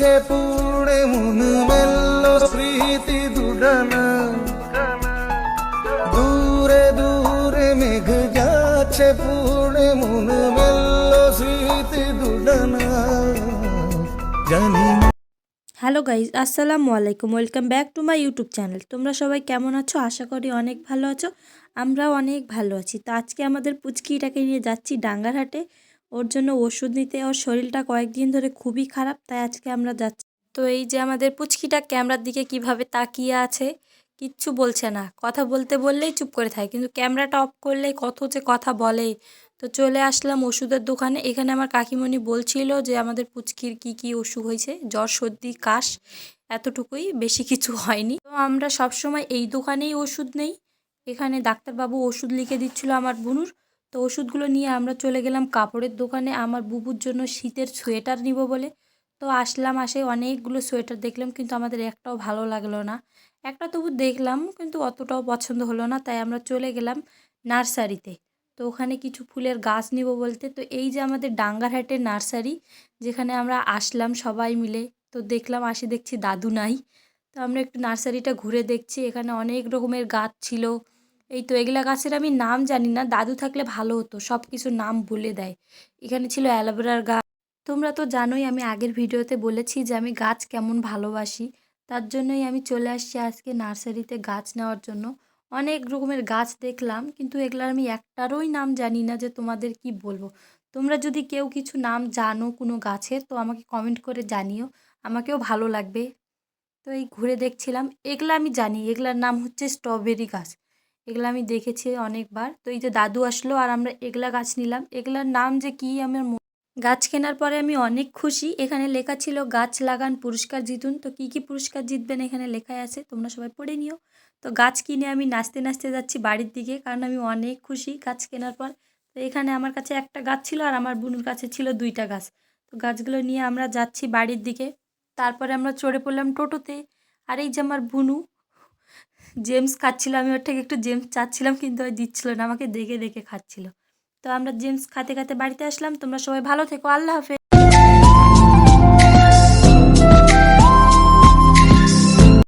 যাচ্ছে পুড়ে মন মেলল স্মৃতি দুডানা, দূরে দূরে মেঘ যাচ্ছে পুড়ে মন মেলল স্মৃতি দুডানা, জানি না। হ্যালো গাইজ, আসসালামু আলাইকুম। Welcome back to my YouTube channel. তোমরা সবাই কেমন আছো? আশা করি অনেক ভালো আছো। আমরাও অনেক ভালো আছি। তো আজকে আমাদের পুচকিটাকে নিয়ে যাচ্ছি ডাঙ্গারহাটে ওর জন্য ওষুধ নিতে। ওর শরীরটা কয়েকদিন ধরে খুবই খারাপ, তাই আজকে আমরা যাচ্ছি। তো এই যে আমাদের পুচকিটা ক্যামেরার দিকে কিভাবে তাকিয়ে আছে, কিচ্ছু বলছে না। কথা বলতে বললেই চুপ করে থাকে, কিন্তু ক্যামেরাটা অফ করলেই কত যে কথা বলে। তো চলে আসলাম ওষুধের দোকানে। এখানে আমার কাকিমণি বলছিল যে আমাদের পুচকির কি কি অসুখ হয়েছে, জ্বর সর্দি কাশ, এতটুকুই, বেশি কিছু হয়নি। তো আমরা সবসময় এই দোকানেই ওষুধ নেই। এখানে ডাক্তারবাবু ওষুধ লিখে দিচ্ছিল আমার বুনুর। তো ওষুধগুলো নিয়ে আমরা চলে গেলাম কাপড়ের দোকানে আমার বুবুর জন্য শীতের সোয়েটার নিব বলে। তো আসলাম, আসে অনেকগুলো সোয়েটার দেখলাম, কিন্তু আমাদের একটাও ভালো লাগলো না। একটা তবু দেখলাম, কিন্তু অতটাও পছন্দ হলো না, তাই আমরা চলে গেলাম নার্সারিতে। তো ওখানে কিছু ফুলের গাছ নিব বলতে, তো এই যে আমাদের ডাঙ্গারহাটের নার্সারি, যেখানে আমরা আসলাম সবাই মিলে। তো দেখলাম, আসে দেখছি দাদু নাই। তো আমরা একটু নার্সারিটা ঘুরে দেখছি, এখানে অনেক রকমের গাছ ছিল। এই তো এগুলা গাছের আমি নাম জানি না, দাদু থাকলে ভালো হতো, সব কিছুর নাম বলে দেয়। এখানে ছিল অ্যালোভেরার গাছ। তোমরা তো জানোই, আমি আগের ভিডিওতে বলেছি যে আমি গাছ কেমন ভালোবাসি। তার জন্যই আমি চলে আসছি আজকে নার্সারিতে গাছ নেওয়ার জন্য। অনেক রকমের গাছ দেখলাম, কিন্তু এগুলার আমি একটারই নাম জানি না, যে তোমাদের কি বলবো। তোমরা যদি কেউ কিছু নাম জানো কোনো গাছের, তো আমাকে কমেন্ট করে জানিও, আমাকেও ভালো লাগবে। তো এই ঘুরে দেখছিলাম, এগুলা আমি জানি, এগুলার নাম হচ্ছে স্ট্রবেরি গাছ। এগুলো আমি দেখেছি অনেকবার। তো এই যে দাদু আসলো আর আমরা এগুলা গাছ নিলাম, এগুলার নাম যে কি আমার গাছ কেনার পরে আমি অনেক খুশি। এখানে লেখা ছিল গাছ লাগান পুরস্কার জিতুন। তো কি কি পুরস্কার জিতবেন এখানে লেখাই আছে, তোমরা সবাই পড়ে নিও। তো গাছ কিনে আমি নাচতে নাচতে যাচ্ছি বাড়ির দিকে, কারণ আমি অনেক খুশি গাছ কেনার পর। তো এখানে আমার কাছে একটা গাছ ছিল আর আমার বোনের কাছে ছিল দুইটা গাছ। তো গাছগুলো নিয়ে আমরা যাচ্ছি বাড়ির দিকে। তারপরে আমরা চড়ে পড়লাম টোটোতে। আর এই যে আমার বুনু জেমস খাচ্ছিল, আমি ওর থেকে একটু জেমস চাচ্ছিলাম, কিন্তু ওই দিচ্ছিল না, আমাকে দেখে দেখে খাচ্ছিল। তো আমরা জেমস খেতে খেতে বাড়িতে আসলাম। তোমরা সবাই ভালো থেকো, আল্লাহ হাফেজ।